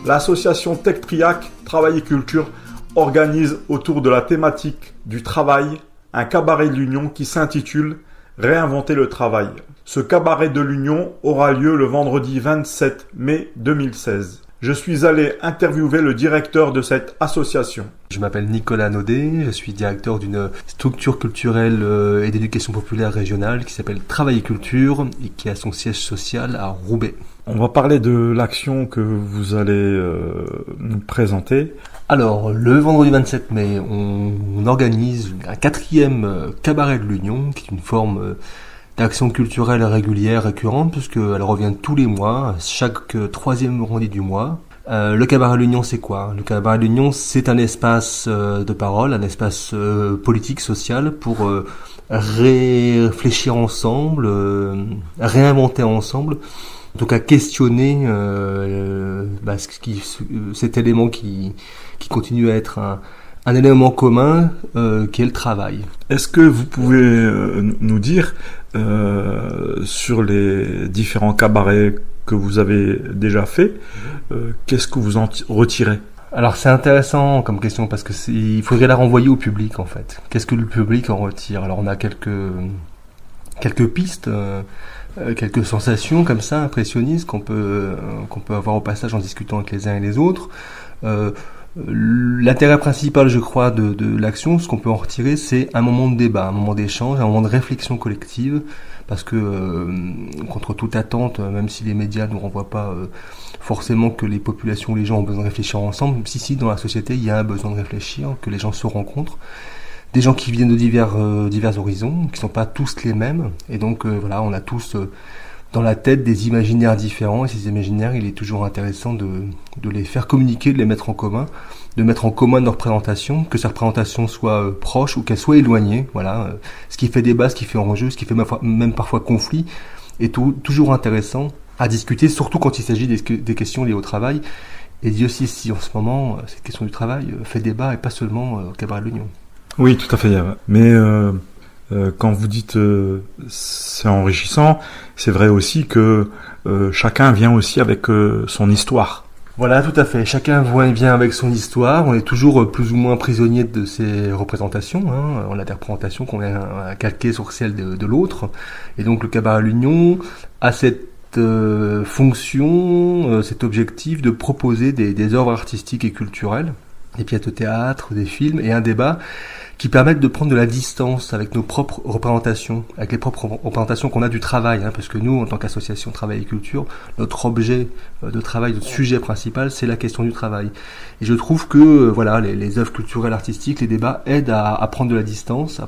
L'association Tech-Triac Travail et Culture organise autour de la thématique du travail un cabaret de l'Union qui s'intitule « Réinventer le travail ». Ce cabaret de l'Union aura lieu le vendredi 27 mai 2016. Je suis allé interviewer le directeur de cette association. Je m'appelle Nicolas Naudet, je suis directeur d'une structure culturelle et d'éducation populaire régionale qui s'appelle Travail et Culture et qui a son siège social à Roubaix. On va parler de l'action que vous allez nous présenter. Alors, le vendredi 27 mai, on organise un 4e cabaret de l'Union, qui est une forme d'action culturelle régulière, récurrente, puisqu'elle revient tous les mois, chaque 3e vendredi du mois. Le cabaret de l'Union, c'est quoi ? Le cabaret de l'Union, c'est un espace de parole, un espace politique, social, pour réfléchir ensemble, réinventer ensemble, donc à questionner cet élément qui continue à être un élément commun qui est le travail. Est-ce que vous pouvez nous dire sur les différents cabarets que vous avez déjà fait, qu'est-ce que vous en retirez ? Alors c'est intéressant comme question parce que il faudrait la renvoyer au public en fait. Qu'est-ce que le public en retire ? Alors on a quelques pistes, quelques sensations comme ça impressionnistes qu'on peut avoir au passage en discutant avec les uns et les autres. L'intérêt principal, je crois, de l'action, ce qu'on peut en retirer, c'est un moment de débat, un moment d'échange, un moment de réflexion collective, parce que contre toute attente, même si les médias ne renvoient pas forcément que les populations, les gens ont besoin de réfléchir ensemble, si dans la société il y a un besoin de réfléchir, que les gens se rencontrent, des gens qui viennent de divers horizons, qui sont pas tous les mêmes, et donc on a tous dans la tête des imaginaires différents, et ces imaginaires, il est toujours intéressant de les faire communiquer, de les mettre en commun, de mettre en commun nos représentations, que ces représentations soient proches ou qu'elles soient éloignées, ce qui fait débat, ce qui fait enjeu, ce qui fait même parfois conflit, est toujours intéressant à discuter, surtout quand il s'agit des questions liées au travail, et Dieu sait si en ce moment, cette question du travail fait débat, et pas seulement au cabaret de l'Union. Oui, tout à fait, mais quand vous dites c'est enrichissant, c'est vrai aussi que chacun vient aussi avec son histoire. Voilà, tout à fait. Chacun vient avec son histoire. On est toujours plus ou moins prisonnier de ses représentations. On a des représentations qu'on a calquées sur celles de l'autre. Et donc le cabaret de l'Union a cette fonction, cet objectif de proposer des œuvres artistiques et culturelles, des pièces de théâtre, des films et un débat qui permettent de prendre de la distance avec nos propres représentations, avec les propres représentations qu'on a du travail, parce que nous, en tant qu'association Travail et Culture, notre objet de travail, notre sujet principal, c'est la question du travail. Et je trouve que les œuvres culturelles artistiques, les débats aident à prendre de la distance,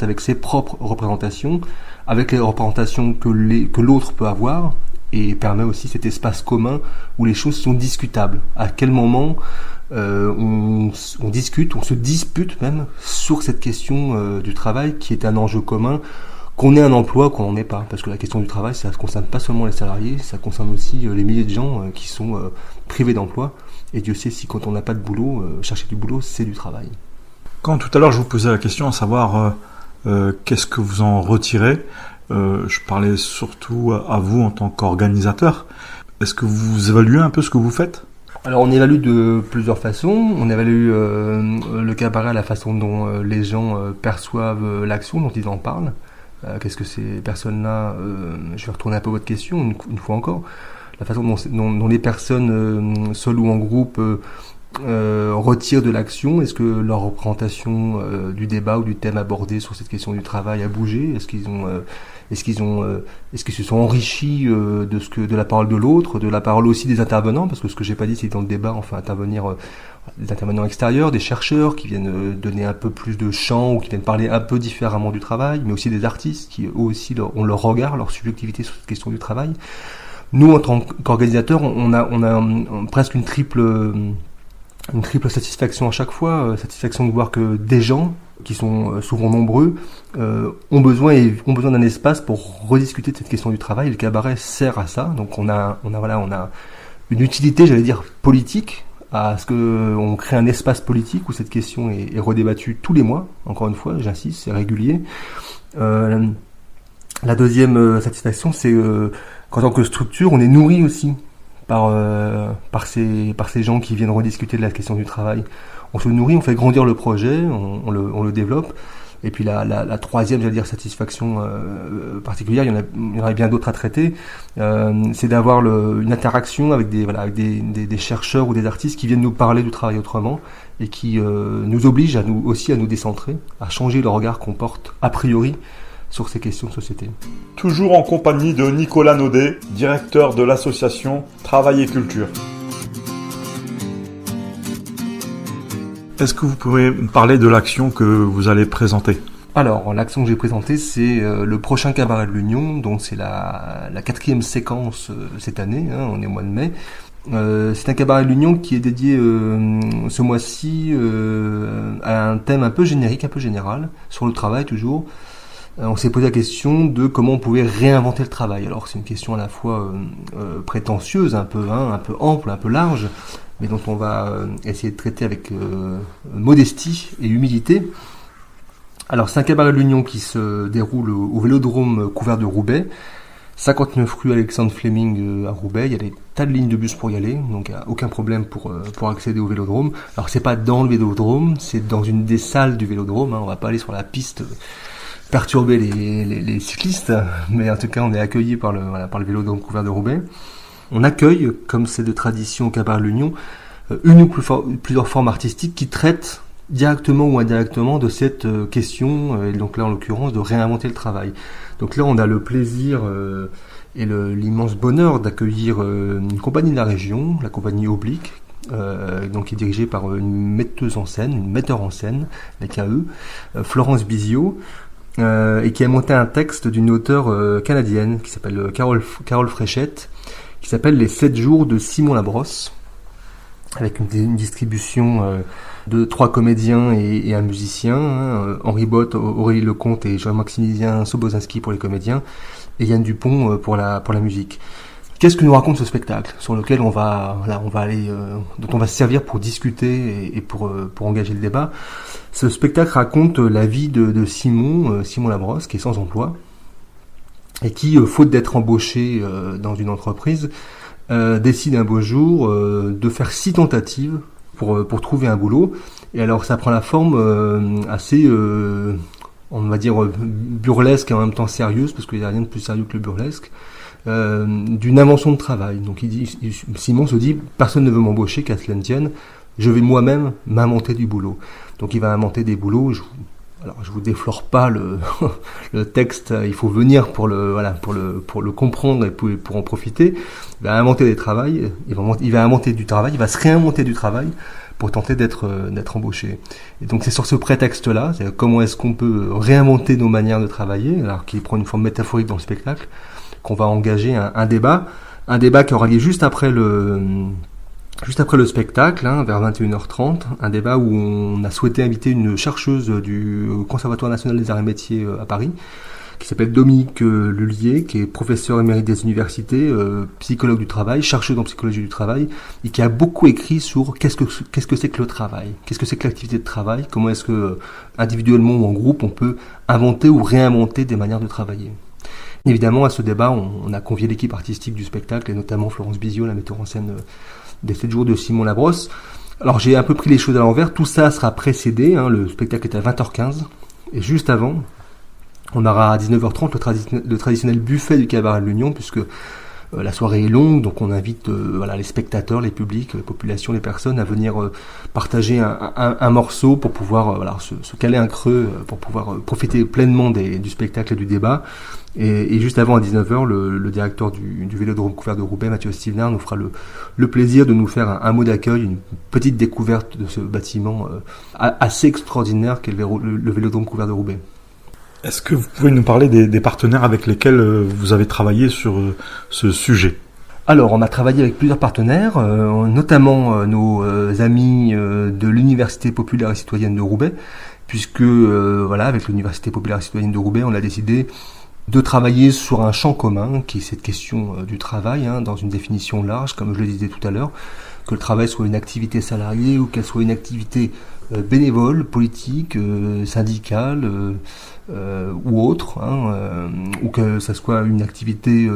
avec ses propres représentations, avec les représentations que l'autre peut avoir, et permet aussi cet espace commun où les choses sont discutables. À quel moment on discute, on se dispute même sur cette question du travail qui est un enjeu commun, qu'on ait un emploi ou qu'on n'en ait pas. Parce que la question du travail, ça ne concerne pas seulement les salariés, ça concerne aussi les milliers de gens qui sont privés d'emploi. Et Dieu sait si quand on n'a pas de boulot, chercher du boulot, c'est du travail. Quand tout à l'heure je vous posais la question à savoir qu'est-ce que vous en retirez, je parlais surtout à vous en tant qu'organisateur. Est-ce que vous évaluez un peu ce que vous faites ? Alors on évalue de plusieurs façons. On évalue le cabaret à la façon dont les gens perçoivent l'action, dont ils en parlent. Qu'est-ce que ces personnes-là... je vais retourner un peu votre question une fois encore. La façon dont les personnes, seules ou en groupe, retirent de l'action. Est-ce que leur représentation du débat ou du thème abordé sur cette question du travail a bougé ? Est-ce qu'ils se sont enrichis de la parole de l'autre, de la parole aussi des intervenants, parce que ce que j'ai pas dit, c'est que dans le débat, on fait intervenir des intervenants extérieurs, des chercheurs qui viennent donner un peu plus de champ ou qui viennent parler un peu différemment du travail, mais aussi des artistes qui eux aussi ont leur regard, leur subjectivité sur cette question du travail. Nous, en tant qu'organisateurs, on a presque une triple satisfaction à chaque fois, satisfaction de voir que des gens qui sont souvent nombreux ont besoin d'un espace pour rediscuter de cette question du travail. Et le cabaret sert à ça. Donc on a une utilité, j'allais dire politique, à ce que on crée un espace politique où cette question est redébattue tous les mois. Encore une fois, j'insiste, c'est régulier. La deuxième satisfaction, c'est qu'en tant que structure, on est nourri aussi par ces gens qui viennent rediscuter de la question du travail. On se nourrit, on fait grandir le projet, on le développe. Et puis la troisième, j'allais dire, satisfaction particulière, il y en a bien d'autres à traiter, c'est d'avoir une interaction avec des chercheurs ou des artistes qui viennent nous parler du travail autrement et qui nous obligent à nous décentrer, à changer le regard qu'on porte a priori sur ces questions de société. Toujours en compagnie de Nicolas Naudet, directeur de l'association Travail et Culture. Est-ce que vous pouvez me parler de l'action que vous allez présenter ? Alors, l'action que j'ai présentée, c'est le prochain cabaret de l'Union, donc c'est la 4e séquence cette année, on est au mois de mai. C'est un cabaret de l'Union qui est dédié ce mois-ci à un thème un peu générique, un peu général, sur le travail toujours. On s'est posé la question de comment on pouvait réinventer le travail. Alors c'est une question à la fois prétentieuse, un peu ample, un peu large, mais dont on va essayer de traiter avec modestie et humilité. Alors c'est un cabaret de l'Union qui se déroule au Vélodrome couvert de Roubaix, 59 rue Alexandre Fleming à Roubaix. Il y a des tas de lignes de bus pour y aller, donc il n'y a aucun problème pour accéder au Vélodrome. Alors c'est pas dans le Vélodrome, c'est dans une des salles du Vélodrome, on va pas aller sur la piste perturber les cyclistes, mais en tout cas on est accueilli par le Vélodrome couvert de Roubaix. On accueille, comme c'est de tradition au cabaret de l'Union, une ou plusieurs formes artistiques qui traitent directement ou indirectement de cette question, et donc là en l'occurrence de réinventer le travail. Donc là on a le plaisir et l'immense bonheur d'accueillir une compagnie de la région, la compagnie Oblique, donc qui est dirigée par une metteur en scène, la KE, Florence Bizio, et qui a monté un texte d'une auteure canadienne qui s'appelle Carole Fréchette, qui s'appelle Les 7 jours de Simon Labrosse, avec une distribution de 3 comédiens et un musicien, Henri Bott, Aurélie Lecomte et Jean-Maximilien Sobozinski pour les comédiens, et Yann Dupont pour la musique. Qu'est-ce que nous raconte ce spectacle sur lequel on va aller, dont on va se servir pour discuter et pour engager le débat? Ce spectacle raconte la vie de Simon Labrosse, qui est sans emploi et qui, faute d'être embauché dans une entreprise, décide un beau jour de faire 6 tentatives pour trouver un boulot. Et alors ça prend la forme assez, on va dire, burlesque et en même temps sérieuse, parce qu'il n'y a rien de plus sérieux que le burlesque. D'une invention de travail. Donc Simon se dit, personne ne veut m'embaucher, qu'à cela ne tienne, je vais moi-même m'inventer du boulot. Donc il va inventer des boulots. Je vous déflore pas le texte, il faut venir pour le comprendre et pour en profiter. Il va inventer des travails, il va inventer du travail, il va se réinventer du travail pour tenter d'être embauché. Et donc c'est sur ce prétexte-là, c'est comment est-ce qu'on peut réinventer nos manières de travailler, alors qu'il prend une forme métaphorique dans le spectacle, qu'on va engager un débat qui aura lieu juste après le spectacle, vers 21h30, un débat où on a souhaité inviter une chercheuse du Conservatoire national des arts et métiers à Paris, qui s'appelle Dominique Lullier, qui est professeur émérite des universités, psychologue du travail, chercheuse en psychologie du travail, et qui a beaucoup écrit sur qu'est-ce que c'est que le travail, qu'est-ce que c'est que l'activité de travail, comment est-ce que, individuellement ou en groupe, on peut inventer ou réinventer des manières de travailler. Évidemment, à ce débat, on a convié l'équipe artistique du spectacle, et notamment Florence Bizio, la metteur en scène des 7 jours de Simon Labrosse. Alors j'ai un peu pris les choses à l'envers, tout ça sera précédé, le spectacle est à 20h15, et juste avant, on aura à 19h30 le traditionnel buffet du cabaret de l'Union, puisque la soirée est longue, donc on invite les spectateurs, les publics, la population, les personnes à venir partager un morceau pour pouvoir se caler un creux, pour pouvoir profiter pleinement du spectacle et du débat. Et juste avant, à 19h, le directeur du Vélodrome couvert de Roubaix, Mathieu Stevenard, nous fera le plaisir de nous faire un mot d'accueil, une petite découverte de ce bâtiment assez extraordinaire qu'est le Vélodrome couvert de Roubaix. Est-ce que vous pouvez nous parler des partenaires avec lesquels vous avez travaillé sur ce sujet ? Alors, on a travaillé avec plusieurs partenaires, notamment nos amis de l'Université populaire et citoyenne de Roubaix, puisque avec l'Université populaire et citoyenne de Roubaix, on a décidé de travailler sur un champ commun, qui est cette question du travail, dans une définition large, comme je le disais tout à l'heure, que le travail soit une activité salariée ou qu'elle soit une activité bénévole, politique, syndicale ou autre, ou que ça soit une activité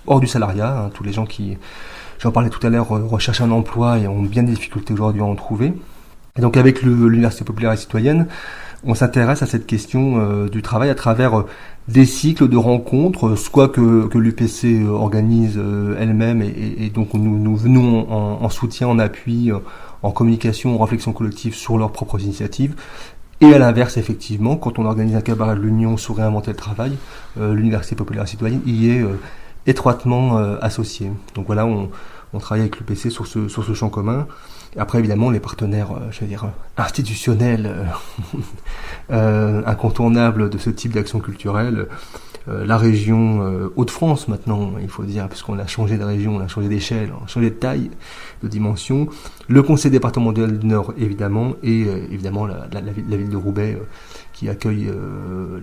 hors du salariat, tous les gens qui j'en parlais tout à l'heure, recherchent un emploi et ont bien des difficultés aujourd'hui à en trouver. Et donc avec l'Université populaire et citoyenne, on s'intéresse à cette question du travail à travers des cycles de rencontres, soit que l'UPC organise elle-même et donc nous venons en soutien, en appui, en communication, en réflexion collective sur leurs propres initiatives. Et à l'inverse, effectivement, quand on organise un cabaret de l'Union sur réinventer le travail, l'Université populaire et citoyenne y est étroitement associée. Donc voilà, on travaille avec l'UPC sur ce champ commun. Et après, évidemment, les partenaires, institutionnels, incontournables de ce type d'action culturelle, la région Hauts-de-France maintenant, il faut dire, puisqu'on a changé de région, on a changé d'échelle, on a changé de taille, de dimension, le conseil départemental du Nord, évidemment, et évidemment la ville de Roubaix, qui accueille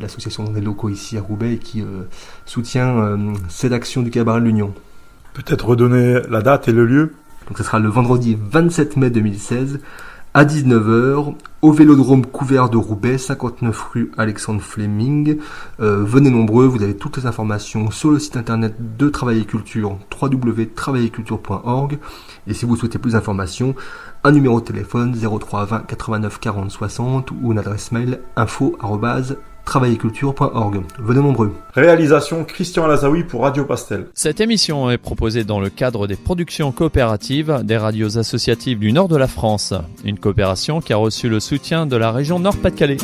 l'association des locaux ici à Roubaix et qui soutient cette action du cabaret de l'Union. Peut-être redonner la date et le lieu. Donc ce sera le vendredi 27 mai 2016 à 19h au Vélodrome couvert de Roubaix, 59 rue Alexandre Fleming. Venez nombreux, vous avez toutes les informations sur le site internet de Travail et Culture, www.travailleculture.org. Et si vous souhaitez plus d'informations, un numéro de téléphone 03 20 89 40 60 ou une adresse mail info@travailleculture.org. Venez nombreux. Réalisation Christian Lazaoui pour Radio Pastel. Cette émission est proposée dans le cadre des productions coopératives des radios associatives du nord de la France. Une coopération qui a reçu le soutien de la région Nord-Pas-de-Calais.